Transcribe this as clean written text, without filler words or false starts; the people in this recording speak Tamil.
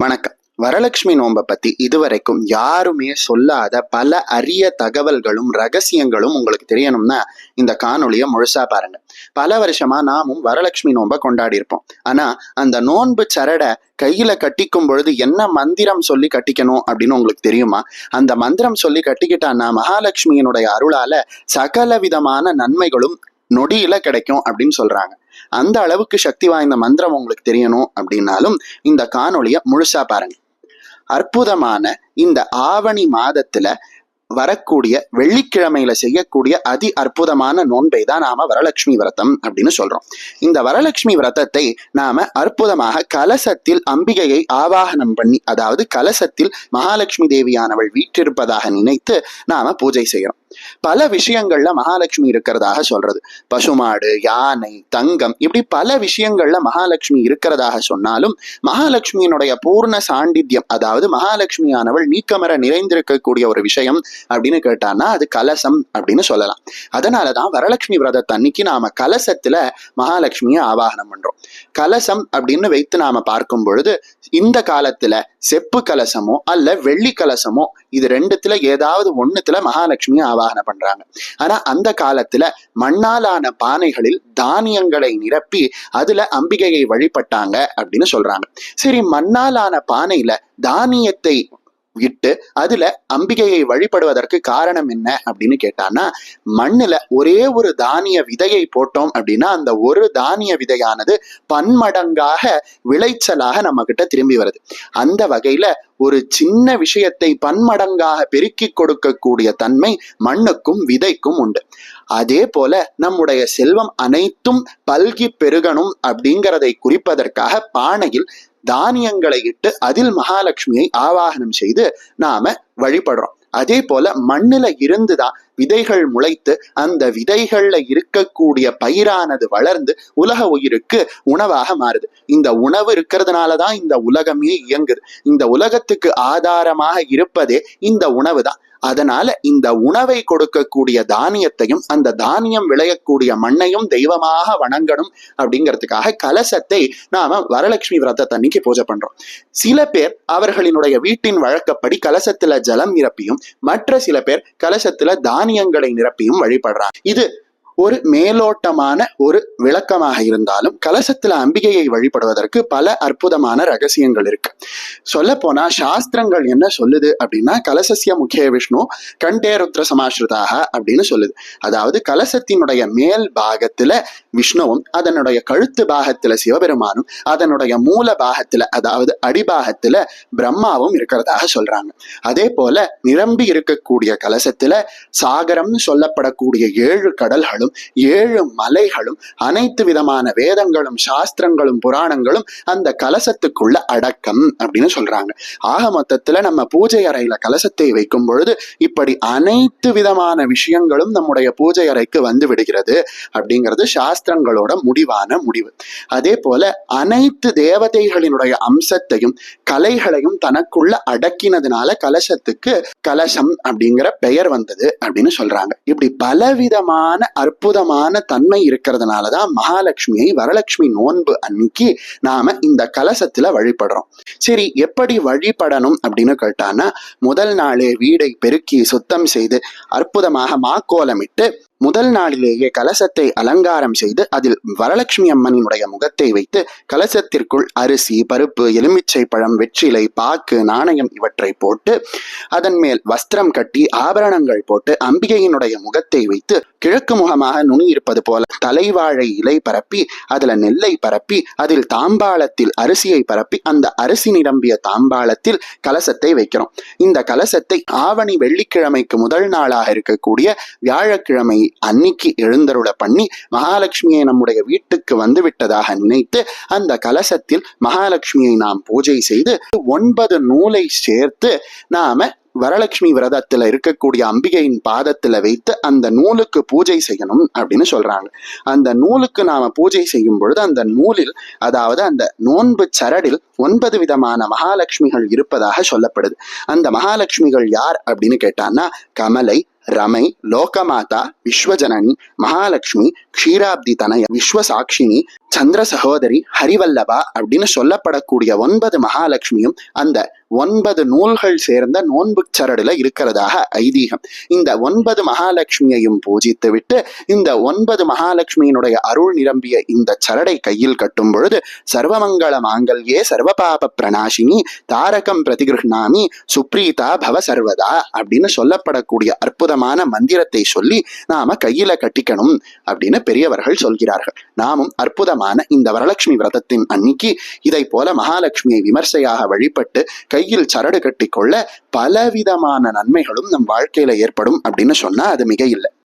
வணக்கம். வரலட்சுமி நோன்பை பத்தி இதுவரைக்கும் யாருமே சொல்லாத பல அரிய தகவல்களும் ரகசியங்களும் உங்களுக்கு தெரியணும்னா இந்த காணொலியை முழுசா பாருங்க. பல வருஷமா நாமும் வரலட்சுமி நோன்பை கொண்டாடி இருப்போம். ஆனா அந்த நோன்பு சரட கையில கட்டிக்கும் பொழுது என்ன மந்திரம் சொல்லி கட்டிக்கணும் அப்படின்னு உங்களுக்கு தெரியுமா? அந்த மந்திரம் சொல்லி கட்டிக்கிட்டான்னா மகாலட்சுமியினுடைய அருளால சகல விதமான நன்மைகளும் நொடியில கிடைக்கும் அப்படின்னு சொல்றாங்க. அந்த அளவுக்கு சக்தி வாய்ந்த மந்திரம் உங்களுக்கு தெரியணும் அப்படின்னாலும் இந்த காணொலியை முழுசா பாருங்க. அற்புதமான இந்த ஆவணி மாதத்துல வரக்கூடிய வெள்ளிக்கிழமையில செய்யக்கூடிய அதி அற்புதமான நோன்பை தான் நாம வரலட்சுமி விரதம் அப்படின்னு சொல்றோம். இந்த வரலட்சுமி விரதத்தை நாம அற்புதமாக கலசத்தில் அம்பிகையை ஆவாகனம் பண்ணி, அதாவது கலசத்தில் மகாலட்சுமி தேவியானவள் வீற்றிருப்பதாக நினைத்து நாம பூஜை செய்யறோம். பல விஷயங்கள்ல மகாலட்சுமி இருக்கிறதாக சொல்றது. பசுமாடு, யானை, தங்கம், இப்படி பல விஷயங்கள்ல மகாலட்சுமி இருக்கிறதாக சொன்னாலும் மகாலட்சுமியினுடைய பூர்ண சாண்டித்யம், அதாவது மகாலட்சுமியானவள் நீக்கமர நிறைந்திருக்கக்கூடிய ஒரு விஷயம் அப்படின்னு கேட்டான்னா அது கலசம் அப்படின்னு சொல்லலாம். அதனாலதான் வரலட்சுமி விரதத்தை அன்னைக்கு நாம கலசத்துல மகாலட்சுமியை ஆவாகனம் பண்றோம். கலசம் அப்படின்னு வைத்து நாம பார்க்கும் பொழுது இந்த காலத்துல செப்பு கலசமோ அல்ல வெள்ளி கலசமோ இது ரெண்டுத்துல ஏதாவது ஒண்ணுத்துல மகாலட்சுமியை ஆவாகனம் பண்றாங்க. ஆனா அந்த காலத்துல மண்ணாலான பானைகளில் தானியங்களை நிரப்பி அதுல அம்பிகையை வழிபட்டாங்க அப்படின்னு சொல்றாங்க. சரி, மண்ணாலான பானையில தானியத்தை விட்டு அதுல அம்பிகையை வழிபடுவதற்கு காரணம் என்ன அப்படின்னு கேட்டான்னா, மண்ணுல ஒரே ஒரு தானிய விதையை போட்டோம் அப்படின்னா அந்த ஒரு தானிய விதையானது பன்மடங்காக விளைச்சலாக நம்ம கிட்ட திரும்பி வருது. அந்த வகையில ஒரு சின்ன விஷயத்தை பன்மடங்காக பெருக்கி கொடுக்கக்கூடிய தன்மை மண்ணுக்கும் விதைக்கும் உண்டு. அதே போல நம்முடைய செல்வம் அனைத்தும் பல்கி பெருகணும் அப்படிங்கிறதை குறிப்பதற்காக பானையில் தானியங்களை இட்டு அதில் மகாலட்சுமியை ஆவாகனம் செய்து நாம வழிபடுறோம். அதே போல மண்ணுல இருந்துதான் விதைகள் முளைத்து அந்த விதைகள்ல இருக்கக்கூடிய பயிரானது வளர்ந்து உலக உயிருக்கு உணவாக மாறுது. இந்த உணவு இருக்கிறதுனாலதான் இந்த உலகமே இயங்குது. இந்த உலகத்துக்கு ஆதாரமாக இருப்பதே இந்த உணவு தான். அதனால இந்த உணவை கொடுக்கக்கூடிய தானியத்தையும் அந்த தானியம் விளையக்கூடிய மண்ணையும் தெய்வமாக வணங்கணும் அப்படிங்கிறதுக்காக கலசத்தை நாம வரலட்சுமி விரதத்தை அன்னைக்கு பூஜை பண்றோம். சில பேர் அவர்களினுடைய வீட்டின் வழக்கப்படி கலசத்துல ஜலம் நிரப்பியும், மற்ற சில பேர் கலசத்துல தானியங்களை நிரப்பியும் வழிபடுறாங்க. இது ஒரு மேலோட்டமான ஒரு விளக்கமாக இருந்தாலும் கலசத்துல அம்பிகையை வழிபடுவதற்கு பல அற்புதமான ரகசியங்கள் இருக்கு. சொல்ல போனா சாஸ்திரங்கள் என்ன சொல்லுது அப்படின்னா, கலசஸ்ய முக்கிய விஷ்ணு கண்டே ருத்ர சமாஸ்ருதாக அப்படின்னு சொல்லுது. அதாவது கலசத்தினுடைய மேல் பாகத்துல விஷ்ணுவும் அதனுடைய கழுத்து பாகத்துல சிவபெருமானும் அதனுடைய மூல பாகத்துல அதாவது அடிபாகத்துல பிரம்மாவும் இருக்கிறதாக சொல்றாங்க. அதே போல நிரம்பி இருக்கக்கூடிய கலசத்துல சாகரம்னு சொல்லப்படக்கூடிய 7 கடல்களும் 7 மலைகளும் அனைத்து விதமான வேதங்களும் சாஸ்திரங்களும் புராணங்களும் அந்த கலசத்துக்குள்ள அடக்கம் அப்படின்னு சொல்றாங்க. ஆக மொத்தத்துல நம்ம பூஜை அறையில கலசத்தை வைக்கும் பொழுது இப்படி அனைத்து விதமான விஷயங்களும் நம்முடைய பூஜை அறைக்கு வந்து விடுகிறது அப்படிங்கிறது சாஸ்திரங்களோட முடிவான முடிவு. அதே போல அனைத்து தேவதைகளினுடைய அம்சத்தையும் கலைகளையும் தனக்குள்ள அடக்கினதுனால கலசத்துக்கு கலசம் அப்படிங்கிற பெயர் வந்தது அப்படின்னு சொல்றாங்க. இப்படி பலவிதமான அற்புதமான தன்மை இருக்கிறதுனாலதான் மகாலட்சுமியை வரலட்சுமி நோன்பு அன்னைக்கு நாம இந்த கலசத்துல வழிபடுறோம். சரி, எப்படி வழிபடணும் அப்படின்னு கேட்டானா, முதல் நாளே வீடை பெருக்கி சுத்தம் செய்து அற்புதமாக மாக்கோலமிட்டு முதல் நாளிலேயே கலசத்தை அலங்காரம் செய்து அதில் வரலட்சுமி அம்மனினுடைய முகத்தை வைத்து கலசத்திற்குள் அரிசி, பருப்பு, எலுமிச்சை பழம், வெற்றிலை, பாக்கு, நாணயம் இவற்றை போட்டு அதன் மேல் வஸ்திரம் கட்டி ஆபரணங்கள் போட்டு அம்பிகையினுடைய முகத்தை வைத்து கிழக்கு முகமாக நுனி இருப்பது போல தலைவாழை இலை பரப்பி அதுல நெல்லை பரப்பி அதில் தாம்பாளத்தில் அரிசியை பரப்பி அந்த அரிசி நிரம்பிய தாம்பாளத்தில் கலசத்தை வைக்கிறோம். இந்த கலசத்தை ஆவணி வெள்ளிக்கிழமைக்கு முதல் நாளாக இருக்கக்கூடிய வியாழக்கிழமை அன்னைக்கு எழுந்தருள பண்ணி மகாலட்சுமியை நம்முடைய வீட்டுக்கு வந்து விட்டதாக நினைத்து அந்த கலசத்தில் மகாலட்சுமியை நாம் பூஜை செய்து 9 நூலை சேர்த்து நாம வரலட்சுமி விரதத்துல இருக்கக்கூடிய அம்பிகையின் பாதத்துல வைத்து அந்த நூலுக்கு பூஜை செய்யணும் அப்படின்னு சொல்றாங்க. அந்த நூலுக்கு நாம பூஜை செய்யும் பொழுது அந்த நூலில், அதாவது அந்த நோன்பு சரடில் 9 விதமான மகாலட்சுமிகள் இருப்பதாக சொல்லப்படுது. அந்த மகாலட்சுமிகள் யார் அப்படின்னு கேட்டான்னா, கமலை, ரமை, லோகமாதா, விஸ்வஜனனி, மகாலட்சுமி, க்ஷீராப்தி தனய, விஸ்வசாட்சினி, சந்திர சகோதரி, ஹரிவல்லபா அப்படின்னு சொல்லப்படக்கூடிய 9 மகாலட்சுமியும் அந்த 9 நூல்கள் சேர்ந்த நோன்பு சரடுல இருக்கிறதாக ஐதீகம். இந்த 9 மகாலட்சுமியையும் பூஜித்து விட்டு இந்த 9 மகாலட்சுமியினுடைய அருள் நிரம்பிய இந்த சரடை கையில் கட்டும் பொழுது சர்வமங்கள மாங்கல்யே சர்வபாப பிரணாசினி தாரகம் பிரதிகிருஷ்ணாமி சுப்ரீதா பவ சர்வதா அப்படின்னு சொல்லப்படக்கூடிய அற்புதமான மந்திரத்தை சொல்லி நாம கையில கட்டிக்கணும் அப்படின்னு பெரியவர்கள் சொல்கிறார்கள். நாமும் அற்புதமான இந்த வரலட்சுமி விரதத்தின் அன்னைக்கு இதை போல மகாலட்சுமியை விமர்சையாக வழிபட்டு கையில் சரடு கட்டி கொள்ள பலவிதமான நன்மைகளும் நம் வாழ்க்கையில ஏற்படும் அப்படின்னு சொன்னா அது மிக இல்லை.